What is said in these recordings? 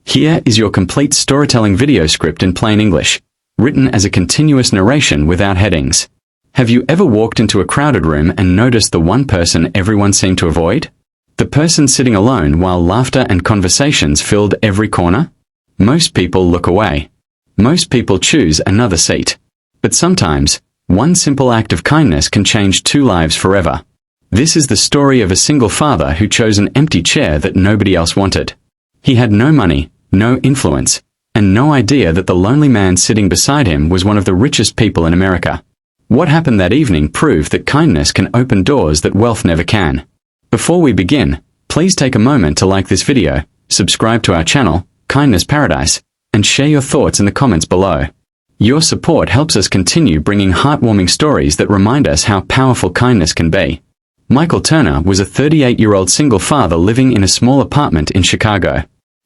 Here is your complete storytelling video script in plain English, written as a continuous narration without headings. Have you ever walked into a crowded room and noticed the one person everyone seemed to avoid? The person sitting alone while laughter and conversations filled every corner? Most people look away. Most people choose another seat. But sometimes, one simple act of kindness can change two lives forever. This is the story of a single father who chose an empty chair that nobody else wanted. He had no money, no influence, and no idea that the lonely man sitting beside him was one of the richest people in America. What happened that evening proved that kindness can open doors that wealth never can. Before we begin, please take a moment to like this video, subscribe to our channel, Kindness Paradise, and share your thoughts in the comments below. Your support helps us continue bringing heartwarming stories that remind us how powerful kindness can be. Michael Turner was a 38-year-old single father living in a small apartment in Chicago.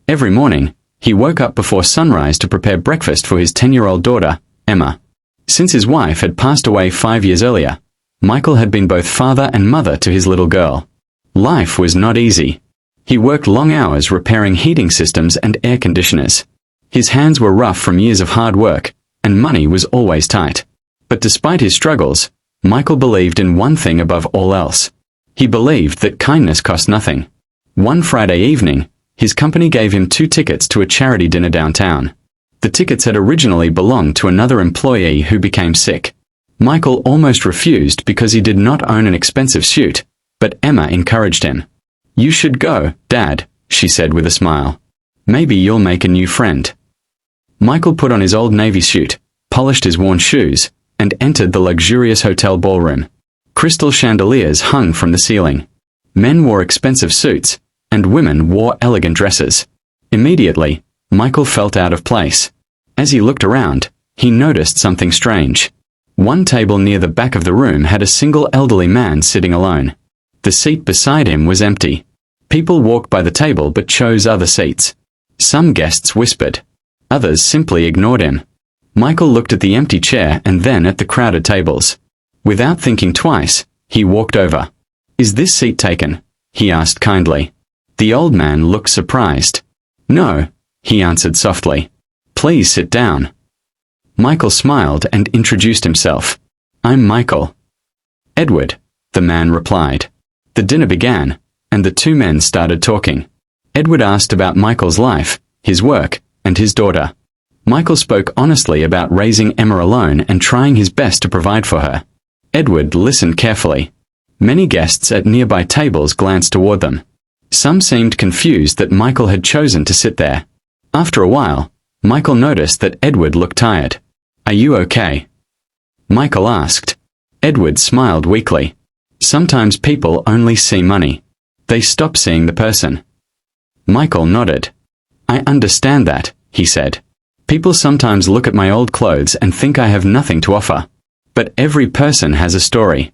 Every morning, he woke up before sunrise to prepare breakfast for his 10-year-old daughter, Emma. Since his wife had passed away 5 years earlier, Michael had been both father and mother to his little girl. Life was not easy. He worked long hours repairing heating systems and air conditioners. His hands were rough from years of hard work, and money was always tight. But despite his struggles, Michael believed in one thing above all else. He believed that kindness cost nothing. One Friday evening, his company gave him 2 tickets to a charity dinner downtown. The tickets had originally belonged to another employee who became sick. Michael almost refused because he did not own an expensive suit, but Emma encouraged him. "You should go, Dad," she said with a smile. "Maybe you'll make a new friend." Michael put on his old navy suit, polished his worn shoes, and entered the luxurious hotel ballroom. Crystal chandeliers hung from the ceiling. Men wore expensive suits, and women wore elegant dresses. Immediately, Michael felt out of place. As he looked around, he noticed something strange. One table near the back of the room had a single elderly man sitting alone. The seat beside him was empty. People walked by the table but chose other seats. Some guests whispered. Others simply ignored him. Michael looked at the empty chair and then at the crowded tables. Without thinking twice, he walked over. "Is this seat taken?" he asked kindly. The old man looked surprised. "No," he answered softly. "Please sit down." Michael smiled and introduced himself. "I'm Michael." "Edward," the man replied. The dinner began, and the 2 men started talking. Edward asked about Michael's life, his work, and his daughter. Michael spoke honestly about raising Emma alone and trying his best to provide for her. Edward listened carefully. Many guests at nearby tables glanced toward them. Some seemed confused that Michael had chosen to sit there. After a while, Michael noticed that Edward looked tired. "Are you okay?" Michael asked. Edward smiled weakly. "Sometimes people only see money. They stop seeing the person." Michael nodded. "I understand that," he said. "People sometimes look at my old clothes and think I have nothing to offer. But every person has a story."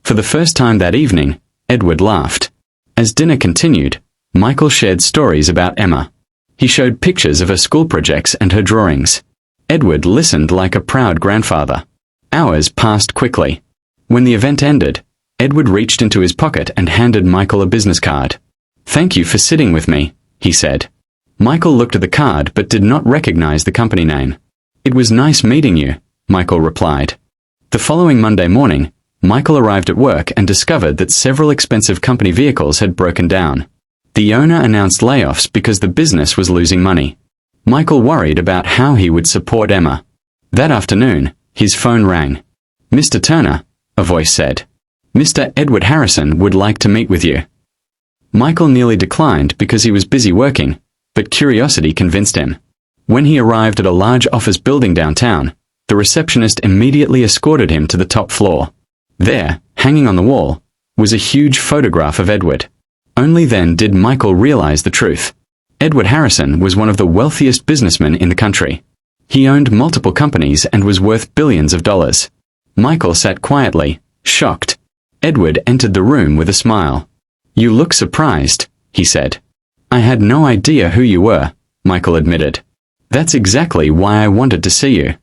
For the first time that evening, Edward laughed. As dinner continued, Michael shared stories about Emma. He showed pictures of her school projects and her drawings. Edward listened like a proud grandfather. Hours passed quickly. When the event ended, Edward reached into his pocket and handed Michael a business card. "Thank you for sitting with me," he said. Michael looked at the card but did not recognize the company name. "It was nice meeting you," Michael replied. The following Monday morning, Michael arrived at work and discovered that several expensive company vehicles had broken down. The owner announced layoffs because the business was losing money. Michael worried about how he would support Emma. That afternoon, his phone rang. "Mr. Turner," a voice said. "Mr. Edward Harrison would like to meet with you." Michael nearly declined because he was busy working, but curiosity convinced him. When he arrived at a large office building downtown, the receptionist immediately escorted him to the top floor. There, hanging on the wall, was a huge photograph of Edward. Only then did Michael realize the truth. Edward Harrison was one of the wealthiest businessmen in the country. He owned multiple companies and was worth billions of dollars. Michael sat quietly, shocked. Edward entered the room with a smile. "You look surprised," he said. "I had no idea who you were," Michael admitted. "That's exactly why I wanted to see you."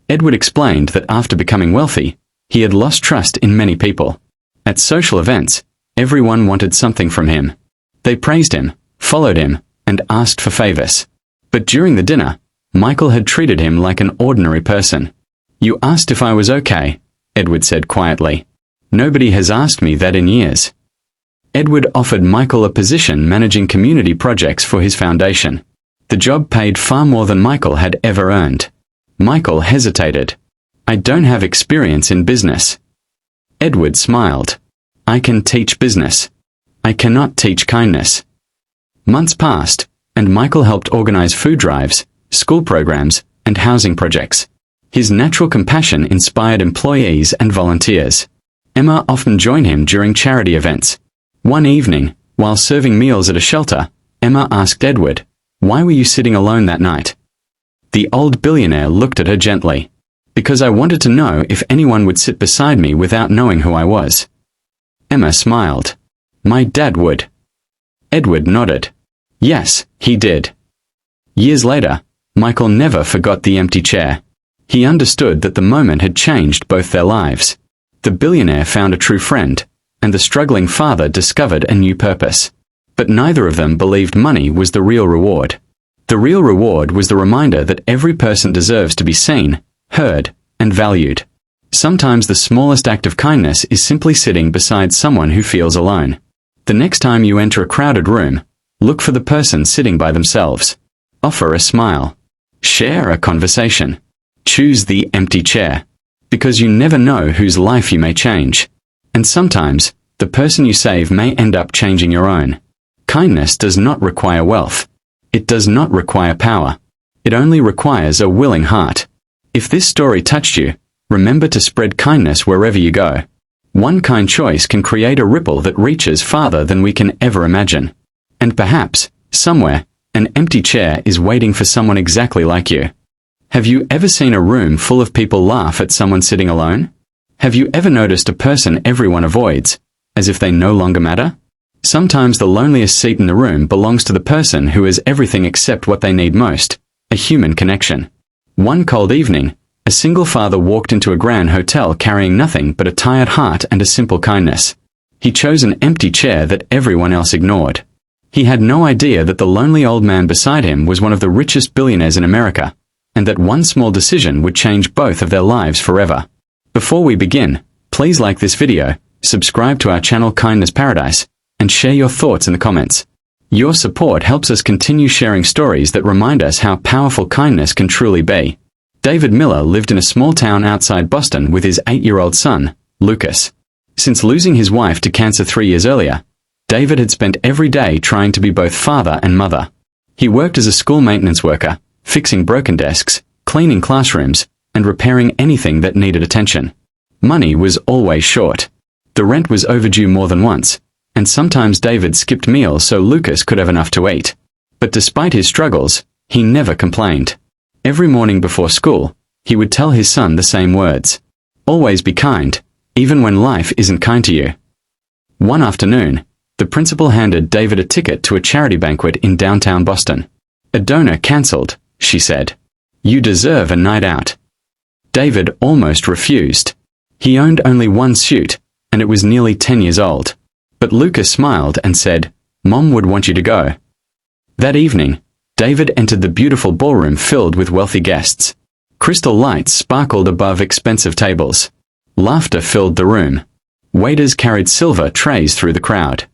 Edward explained that after becoming wealthy, he had lost trust in many people. At social events, everyone wanted something from him. They praised him, followed him, and asked for favors. But during the dinner, Michael had treated him like an ordinary person. "You asked if I was okay," Edward said quietly. "Nobody has asked me that in years." Edward offered Michael a position managing community projects for his foundation. The job paid far more than Michael had ever earned. Michael hesitated. "I don't have experience in business." Edward smiled. "I can teach business. I cannot teach kindness." Months passed, and Michael helped organize food drives, school programs, and housing projects. His natural compassion inspired employees and volunteers. Emma often joined him during charity events. One evening, while serving meals at a shelter, Emma asked Edward, "Why were you sitting alone that night?" The old billionaire looked at her gently. "Because I wanted to know if anyone would sit beside me without knowing who I was." Emma smiled. "My dad would." Edward nodded. Yes, he did. Years later, Michael never forgot the empty chair. He understood that the moment had changed both their lives. The billionaire found a true friend, and the struggling father discovered a new purpose. But neither of them believed money was the real reward. The real reward was the reminder that every person deserves to be seen, heard, and valued. Sometimes the smallest act of kindness is simply sitting beside someone who feels alone. The next time you enter a crowded room, look for the person sitting by themselves. Offer a smile. Share a conversation. Choose the empty chair. Because you never know whose life you may change. And sometimes, the person you save may end up changing your own. Kindness does not require wealth. It does not require power. It only requires a willing heart. If this story touched you, remember to spread kindness wherever you go. One kind choice can create a ripple that reaches farther than we can ever imagine. And perhaps, somewhere, an empty chair is waiting for someone exactly like you. Have you ever seen a room full of people laugh at someone sitting alone? Have you ever noticed a person everyone avoids, as if they no longer matter? Sometimes the loneliest seat in the room belongs to the person who has everything except what they need most, a human connection. One cold evening, a single father walked into a grand hotel carrying nothing but a tired heart and a simple kindness. He chose an empty chair that everyone else ignored. He had no idea that the lonely old man beside him was one of the richest billionaires in America, and that one small decision would change both of their lives forever. Before we begin, please like this video, subscribe to our channel Kindness Paradise, and share your thoughts in the comments. Your support helps us continue sharing stories that remind us how powerful kindness can truly be. David Miller lived in a small town outside Boston with his 8-year-old son, Lucas. Since losing his wife to cancer 3 years earlier, David had spent every day trying to be both father and mother. He worked as a school maintenance worker, fixing broken desks, cleaning classrooms, and repairing anything that needed attention. Money was always short. The rent was overdue more than once, and sometimes David skipped meals so Lucas could have enough to eat. But despite his struggles, he never complained. Every morning before school, he would tell his son the same words. Always be kind, even when life isn't kind to you. One afternoon, the principal handed David a ticket to a charity banquet in downtown Boston. "A donor cancelled," she said. "You deserve a night out." David almost refused. He owned only one suit, and it was nearly 10 years old. But Lucas smiled and said, "Mom would want you to go." That evening, David entered the beautiful ballroom filled with wealthy guests. Crystal lights sparkled above expensive tables. Laughter filled the room. Waiters carried silver trays through the crowd.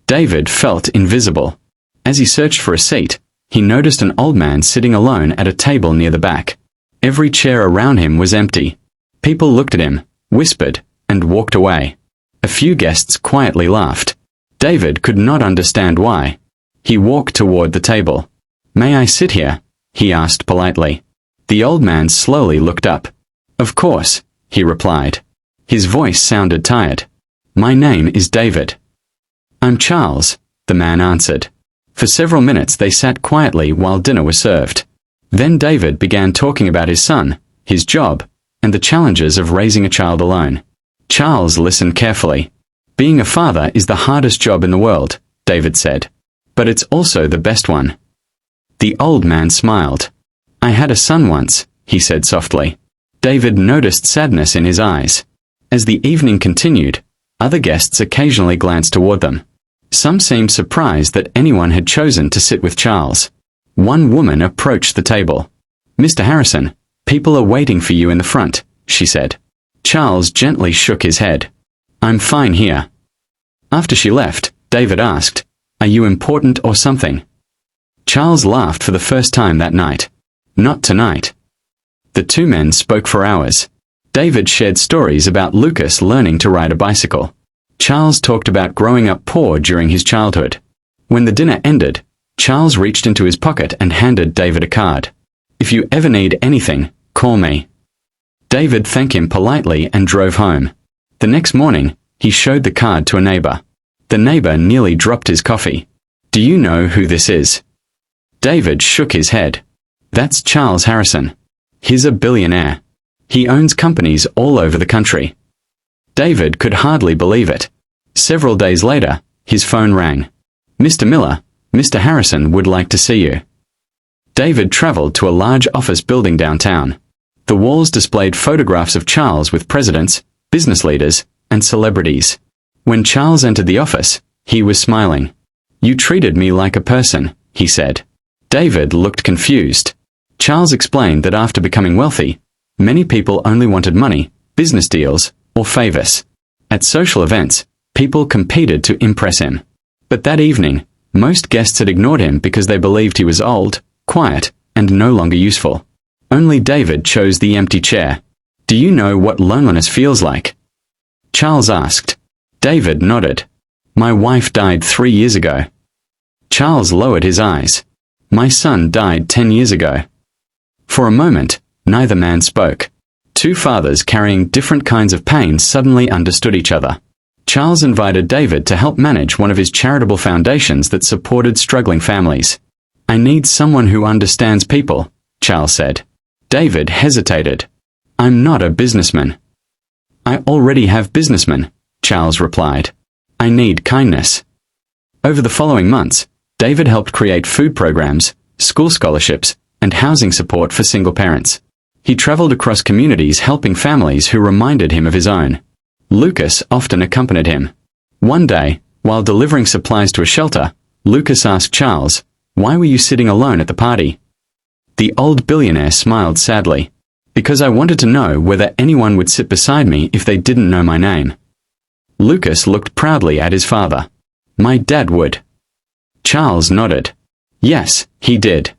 David felt invisible. As he searched for a seat, he noticed an old man sitting alone at a table near the back. Every chair around him was empty. People looked at him, whispered, and walked away. A few guests quietly laughed. David could not understand why. He walked toward the table. "May I sit here?" he asked politely. The old man slowly looked up. "Of course," he replied. His voice sounded tired. "My name is David." "I'm Charles," the man answered. For several minutes they sat quietly while dinner was served. Then David began talking about his son, his job, and the challenges of raising a child alone. Charles listened carefully. "Being a father is the hardest job in the world," David said. "But it's also the best one." The old man smiled. "I had a son once," he said softly. David noticed sadness in his eyes. As the evening continued, other guests occasionally glanced toward them. Some seemed surprised that anyone had chosen to sit with Charles. One woman approached the table. "Mr. Harrison, people are waiting for you in the front," she said. Charles gently shook his head. "I'm fine here." After she left, David asked, "Are you important or something?" Charles laughed for the first time that night. "Not tonight." The two men spoke for hours. David shared stories about Lucas learning to ride a bicycle. Charles talked about growing up poor during his childhood. When the dinner ended, Charles reached into his pocket and handed David a card. "If you ever need anything, call me." David thanked him politely and drove home. The next morning, he showed the card to a neighbor. The neighbor nearly dropped his coffee. "Do you know who this is?" David shook his head. "That's Charles Harrison. He's a billionaire. He owns companies all over the country." David could hardly believe it. Several days later, his phone rang. "Mr. Miller, Mr. Harrison would like to see you." David traveled to a large office building downtown. The walls displayed photographs of Charles with presidents, business leaders, and celebrities. When Charles entered the office, he was smiling. "You treated me like a person," he said. David looked confused. Charles explained that after becoming wealthy, many people only wanted money, business deals, or favors. At social events, people competed to impress him. But that evening, most guests had ignored him because they believed he was old, quiet, and no longer useful. Only David chose the empty chair. "Do you know what loneliness feels like?" Charles asked. David nodded. "My wife died 3 years ago." Charles lowered his eyes. "My son died 10 years ago." For a moment, neither man spoke. Two fathers carrying different kinds of pain suddenly understood each other. Charles invited David to help manage one of his charitable foundations that supported struggling families. "I need someone who understands people," Charles said. David hesitated. "I'm not a businessman." "I already have businessmen," Charles replied. "I need kindness." Over the following months, David helped create food programs, school scholarships, and housing support for single parents. He traveled across communities helping families who reminded him of his own. Lucas often accompanied him. One day, while delivering supplies to a shelter, Lucas asked Charles, "Why were you sitting alone at the party?" The old billionaire smiled sadly. "Because I wanted to know whether anyone would sit beside me if they didn't know my name." Lucas looked proudly at his father. "My dad would." Charles nodded. Yes, he did.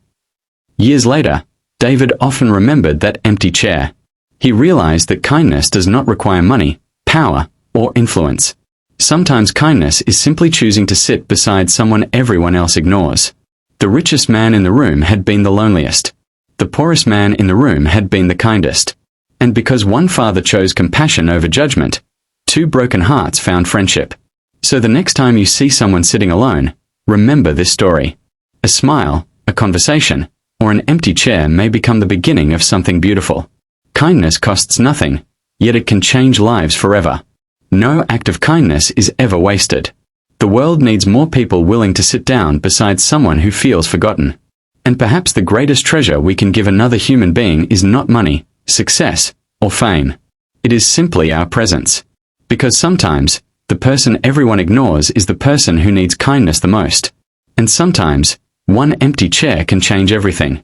Years later, David often remembered that empty chair. He realized that kindness does not require money, power, or influence. Sometimes kindness is simply choosing to sit beside someone everyone else ignores. The richest man in the room had been the loneliest. The poorest man in the room had been the kindest. And because one father chose compassion over judgment, two broken hearts found friendship. So the next time you see someone sitting alone, remember this story. A smile, a conversation, or an empty chair may become the beginning of something beautiful. Kindness costs nothing, yet it can change lives forever. No act of kindness is ever wasted. The world needs more people willing to sit down beside someone who feels forgotten. And perhaps the greatest treasure we can give another human being is not money, success, or fame. It is simply our presence. Because sometimes, the person everyone ignores is the person who needs kindness the most. And sometimes, one empty chair can change everything.